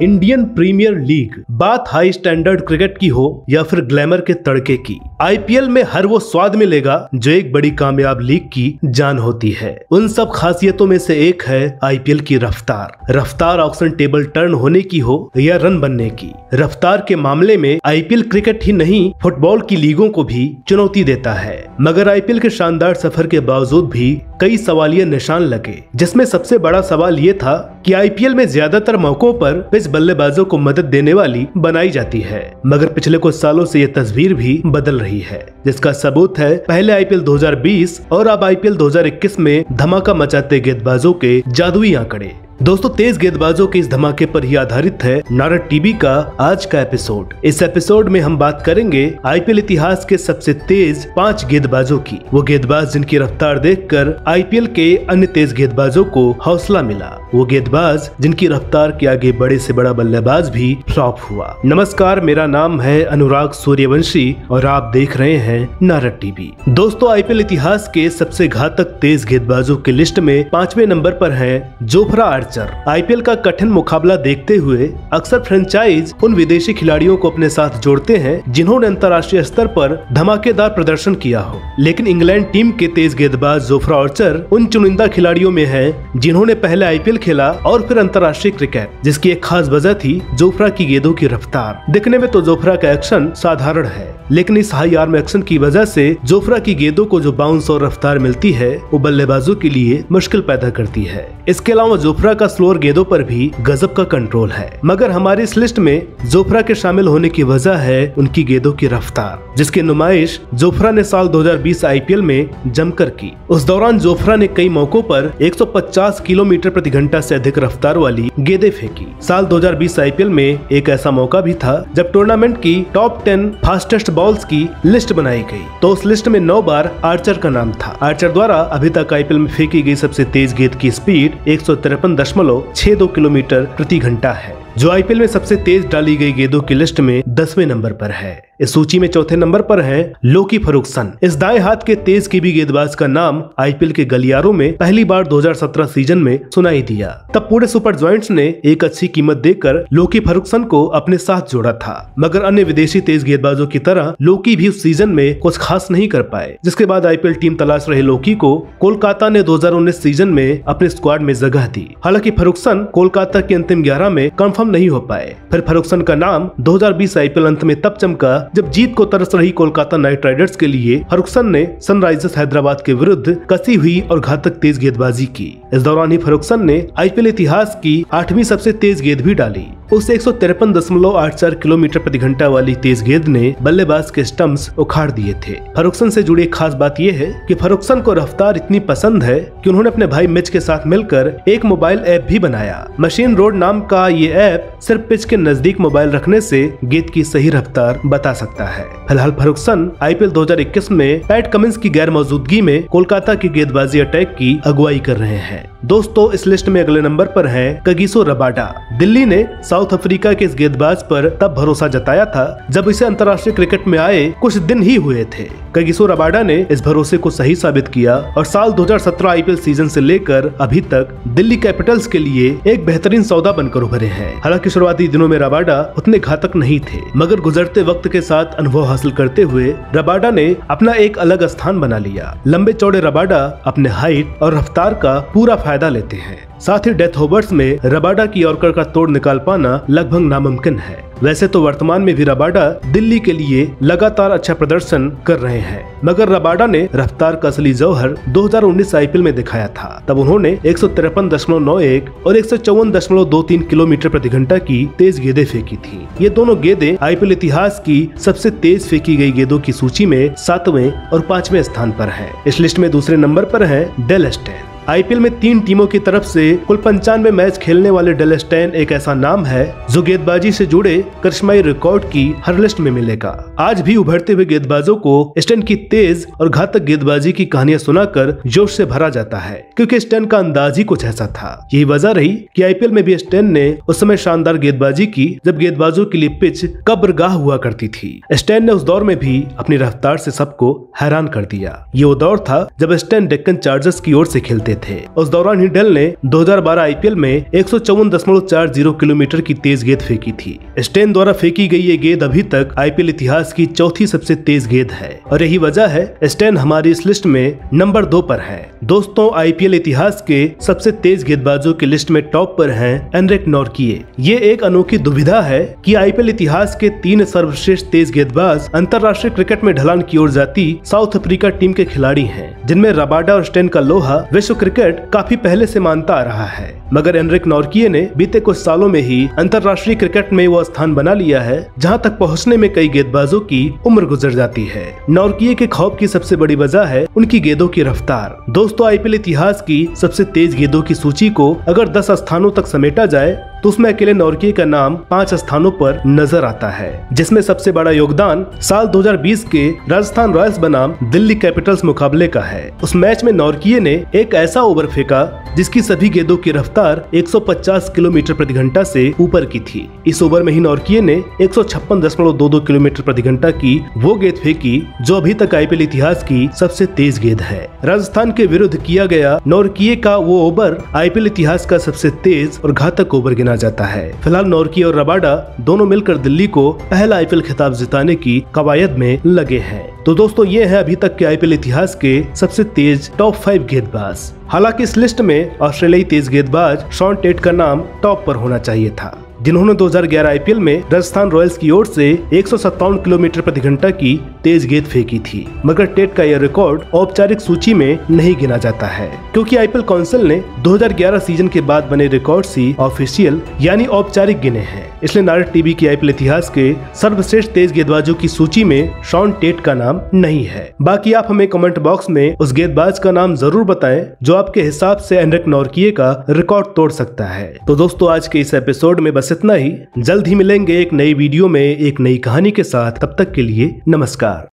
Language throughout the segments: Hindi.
इंडियन प्रीमियर लीग, बात हाई स्टैंडर्ड क्रिकेट की हो या फिर ग्लैमर के तड़के की, आईपीएल में हर वो स्वाद मिलेगा जो एक बड़ी कामयाब लीग की जान होती है। उन सब खासियतों में से एक है आईपीएल की रफ्तार ऑक्शन टेबल टर्न होने की हो या रन बनने की। रफ्तार के मामले में आईपीएल क्रिकेट ही नहीं फुटबॉल की लीगों को भी चुनौती देता है। मगर आईपीएल के शानदार सफर के बावजूद भी कई सवालिया निशान लगे, जिसमें सबसे बड़ा सवाल ये था कि आईपीएल में ज्यादातर मौकों पर पिच बल्लेबाजों को मदद देने वाली बनाई जाती है, मगर पिछले कुछ सालों से ये तस्वीर भी बदल रही है, जिसका सबूत है पहले आईपीएल 2020 और अब आईपीएल 2021 में धमाका मचाते गेंदबाजों के जादुई आंकड़े। दोस्तों, तेज गेंदबाजों के इस धमाके पर ही आधारित है नारद टीवी का आज का एपिसोड। इस एपिसोड में हम बात करेंगे आईपीएल इतिहास के सबसे तेज 5 गेंदबाजों की। वो गेंदबाज जिनकी रफ्तार देखकर आईपीएल के अन्य तेज गेंदबाजों को हौसला मिला, वो गेंदबाज जिनकी रफ्तार के आगे बड़े से बड़ा बल्लेबाज भी फ्लॉप हुआ। नमस्कार, मेरा नाम है अनुराग सूर्यवंशी और आप देख रहे हैं नारद टीवी। दोस्तों, आईपीएल इतिहास के सबसे घातक तेज गेंदबाजों की लिस्ट में 5वें नंबर पर है जोफ्रा आर्चर। आईपीएल का कठिन मुकाबला देखते हुए अक्सर फ्रेंचाइज उन विदेशी खिलाड़ियों को अपने साथ जोड़ते हैं जिन्होंने अंतर्राष्ट्रीय स्तर पर धमाकेदार प्रदर्शन किया हो, लेकिन इंग्लैंड टीम के तेज गेंदबाज जोफ्रा आर्चर उन चुनिंदा खिलाड़ियों में हैं जिन्होंने पहले आईपीएल खेला और फिर अंतर्राष्ट्रीय क्रिकेट, जिसकी एक खास वजह थी जोफ्रा की गेंदों की रफ्तार। दिखने में तो जोफ्रा का एक्शन साधारण है, लेकिन इस हाई आर्म एक्शन की वजह से जोफ्रा की गेंदों को जो बाउंस और रफ्तार मिलती है वो बल्लेबाजों के लिए मुश्किल पैदा करती है। इसके अलावा जोफ्रा का स्लोअर गेंदों पर भी गजब का कंट्रोल है, मगर हमारी इस लिस्ट में जोफ्रा के शामिल होने की वजह है उनकी गेंदों की रफ्तार, जिसकी नुमाइश जोफ्रा ने साल 2020 आईपीएल में जमकर की। उस दौरान जोफ्रा ने कई मौकों पर 150 किलोमीटर प्रति घंटा से अधिक रफ्तार वाली गेंदें फेंकी। साल 2020 आईपीएल में एक ऐसा मौका भी था जब टूर्नामेंट की टॉप 10 फास्टेस्ट बॉल्स की लिस्ट बनाई गई, तो उस लिस्ट में 9 बार आर्चर का नाम था। आर्चर द्वारा अभी तक आईपीएल में फेंकी गई सबसे तेज गेंद की स्पीड 153.62 किलोमीटर प्रति घंटा है, जो आईपीएल में सबसे तेज डाली गई गेंदों की लिस्ट में 10वें नंबर पर है। इस सूची में चौथे नंबर पर है लोकी फर्गुसन। इस दाएं हाथ के तेज कीवी गेंदबाज का नाम आईपीएल के गलियारों में पहली बार 2017 सीजन में सुनाई दिया। तब पूरे सुपर जॉइंट्स ने एक अच्छी कीमत देकर लोकी फर्गुसन को अपने साथ जोड़ा था, मगर अन्य विदेशी तेज गेंदबाजों की तरह लोकी भी उस सीजन में कुछ खास नहीं कर पाए, जिसके बाद आईपीएल टीम तलाश रहे लोकी को कोलकाता ने 2019 सीजन में अपने स्क्वाड में जगह दी। हालांकि फर्गुसन कोलकाता के अंतिम 11 में कंफर्म नहीं हो पाए। फिर फर्गुसन का नाम 2020 आईपीएल अंत में तब चमका जब जीत को तरस रही कोलकाता नाइट राइडर्स के लिए फर्गुसन ने सनराइजर्स हैदराबाद के विरुद्ध कसी हुई और घातक तेज गेंदबाजी की। इस दौरान ही फर्गुसन ने आईपीएल इतिहास की 8वीं सबसे तेज गेंद भी डाली। उस 153.84 किलोमीटर प्रति घंटा वाली तेज गेंद ने बल्लेबाज के स्टंप्स उखाड़ दिए थे। फर्गुसन से जुड़ी एक खास बात यह है कि फर्गुसन को रफ्तार इतनी पसंद है कि उन्होंने अपने भाई मिच के साथ मिलकर एक मोबाइल ऐप भी बनाया। मशीन रोड नाम का ये ऐप सिर्फ पिच के नजदीक मोबाइल रखने से गेंद की सही रफ्तार बता सकता है। फिलहाल फर्गुसन आईपीएल 2021 में पैट कमिंस की गैर मौजूदगी में कोलकाता की गेंदबाजी अटैक की अगुवाई कर रहे हैं। दोस्तों, इस लिस्ट में अगले नंबर पर है कगिसो रबाडा। दिल्ली ने साउथ अफ्रीका के इस गेंदबाज पर तब भरोसा जताया था जब इसे अंतर्राष्ट्रीय क्रिकेट में आए कुछ दिन ही हुए थे। कगिसो रबाडा ने इस भरोसे को सही साबित किया और साल 2017 आईपीएल सीजन से लेकर अभी तक दिल्ली कैपिटल्स के लिए एक बेहतरीन सौदा बनकर उभरे हैं। हालांकि शुरुआती दिनों में रबाडा उतने घातक नहीं थे, मगर गुजरते वक्त के साथ अनुभव हासिल करते हुए रबाडा ने अपना एक अलग स्थान बना लिया। लंबे चौड़े रबाडा अपने हाइट और रफ्तार का पूरा फायदा लेते हैं। साथ ही डेथ ओवर्स में रबाडा की यॉर्कर का तोड़ निकाल पाना लगभग नामुमकिन है। वैसे तो वर्तमान में भी रबाडा दिल्ली के लिए लगातार अच्छा प्रदर्शन कर रहे हैं, मगर रबाडा ने रफ्तार का असली जौहर 2019 आईपीएल में दिखाया था। तब उन्होंने 153.91 और 154.23 किलोमीटर प्रति घंटा की तेज गेंदें फेंकी थी। ये दोनों गेंदें आईपीएल इतिहास की सबसे तेज फेंकी गई गेंदों की सूची में 7वें और 5वें स्थान पर है। इस लिस्ट में दूसरे नंबर पर है डेल स्टेन। आईपीएल में 3 टीमों की तरफ से कुल 95 मैच खेलने वाले डेल स्टेन एक ऐसा नाम है जो गेंदबाजी से जुड़े करिश्माई रिकॉर्ड की हर लिस्ट में मिलेगा। आज भी उभरते हुए गेंदबाजों को स्टेन की तेज और घातक गेंदबाजी की कहानियां सुनाकर जोश से भरा जाता है, क्योंकि स्टेन का अंदाज ही कुछ ऐसा था। यही वजह रही कि आईपीएल में भी स्टेन ने उस समय शानदार गेंदबाजी की जब गेंदबाजों के लिए पिच कब्रगाह हुआ करती थी। स्टेन ने उस दौर में भी अपनी रफ्तार से सबको हैरान कर दिया। ये वो दौर था जब स्टेन डेक्कन चार्जर्स की ओर से खेलते थे। उस दौरान ही डेल ने 2012 आईपीएल में 154.40 किलोमीटर की तेज गेंद फेंकी थी। स्टेन द्वारा फेंकी गई ये गेंद अभी तक आईपीएल इतिहास की चौथी सबसे तेज गेंद है और यही वजह है स्टेन हमारी इस लिस्ट में नंबर 2 पर है। दोस्तों, आईपीएल इतिहास के सबसे तेज गेंदबाजों की लिस्ट में टॉप पर हैं एनरिक नॉर्किए। ये एक अनोखी दुविधा है कि आईपीएल इतिहास के 3 सर्वश्रेष्ठ तेज गेंदबाज अंतर्राष्ट्रीय क्रिकेट में ढलान की ओर जाती साउथ अफ्रीका टीम के खिलाड़ी हैं, जिनमें रबाडा और स्टेन का लोहा विश्व क्रिकेट काफी पहले से मानता आ रहा है। मगर एनरिक नॉर्किए ने बीते कुछ सालों में ही अंतर्राष्ट्रीय क्रिकेट में वो स्थान बना लिया है जहां तक पहुंचने में कई गेंदबाजों की उम्र गुजर जाती है। नॉर्किए के खौफ की सबसे बड़ी वजह है उनकी गेंदों की रफ्तार। दोस्तों, आईपीएल इतिहास की सबसे तेज गेंदों की सूची को अगर 10 स्थानों तक समेटा जाए तो उसमें अकेले नॉर्किए का नाम 5 स्थानों पर नजर आता है, जिसमें सबसे बड़ा योगदान साल 2020 के राजस्थान रॉयल्स बनाम दिल्ली कैपिटल्स मुकाबले का है। उस मैच में नॉर्किए ने एक ऐसा ओवर फेंका जिसकी सभी गेंदों की रफ्तार 150 किलोमीटर प्रति घंटा से ऊपर की थी। इस ओवर में ही नॉर्किए ने 156.22 किलोमीटर प्रति घंटा की वो गेंद फेंकी जो अभी तक आईपीएल इतिहास की सबसे तेज गेंद है। राजस्थान के विरुद्ध किया गया नॉर्किए का वो ओवर आईपीएल इतिहास का सबसे तेज और घातक ओवर गिना जाता है। फिलहाल नॉर्किए और रबाडा दोनों मिलकर दिल्ली को पहला आईपीएल खिताब जिताने की कवायद में लगे हैं। तो दोस्तों, ये है अभी तक के आईपीएल इतिहास के सबसे तेज टॉप 5 गेंदबाज। हालांकि इस लिस्ट में ऑस्ट्रेलियाई तेज गेंदबाज शॉन टेट का नाम टॉप पर होना चाहिए था, जिन्होंने 2011 आईपीएल में राजस्थान रॉयल्स की ओर से 157 किलोमीटर प्रति घंटा की तेज गेंद फेंकी थी। मगर टेट का यह रिकॉर्ड औपचारिक सूची में नहीं गिना जाता है, क्योंकि आईपीएल काउंसिल ने 2011 सीजन के बाद बने रिकॉर्ड्स ही ऑफिशियल यानी औपचारिक गिने हैं। इसलिए नारद टीवी की आईपीएल इतिहास के सर्वश्रेष्ठ तेज गेंदबाजों की सूची में शॉन टेट का नाम नहीं है। बाकी आप हमें कमेंट बॉक्स में उस गेंदबाज का नाम जरूर बताएं जो आपके हिसाब से एनरिक नॉर्किए का रिकॉर्ड तोड़ सकता है। तो दोस्तों, आज के इस एपिसोड में बस इतना ही। जल्द ही मिलेंगे एक नई वीडियो में एक नई कहानी के साथ। तब तक के लिए नमस्कार।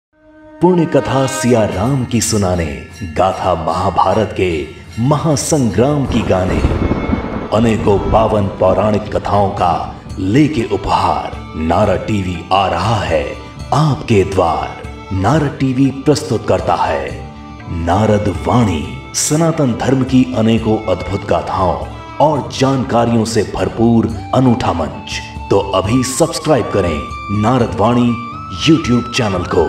पुण्य कथा सिया राम की सुनाने, गाथा महाभारत के महासंग्राम की गाने, अनेकों पावन पौराणिक कथाओं का लेके उपहार नारद टीवी आ रहा है आपके द्वार। नारद टीवी प्रस्तुत करता है नारद वाणी, सनातन धर्म की अनेकों अद्भुत गाथाओं और जानकारियों से भरपूर अनूठा मंच। तो अभी सब्सक्राइब करें नारद वाणी YouTube चैनल को।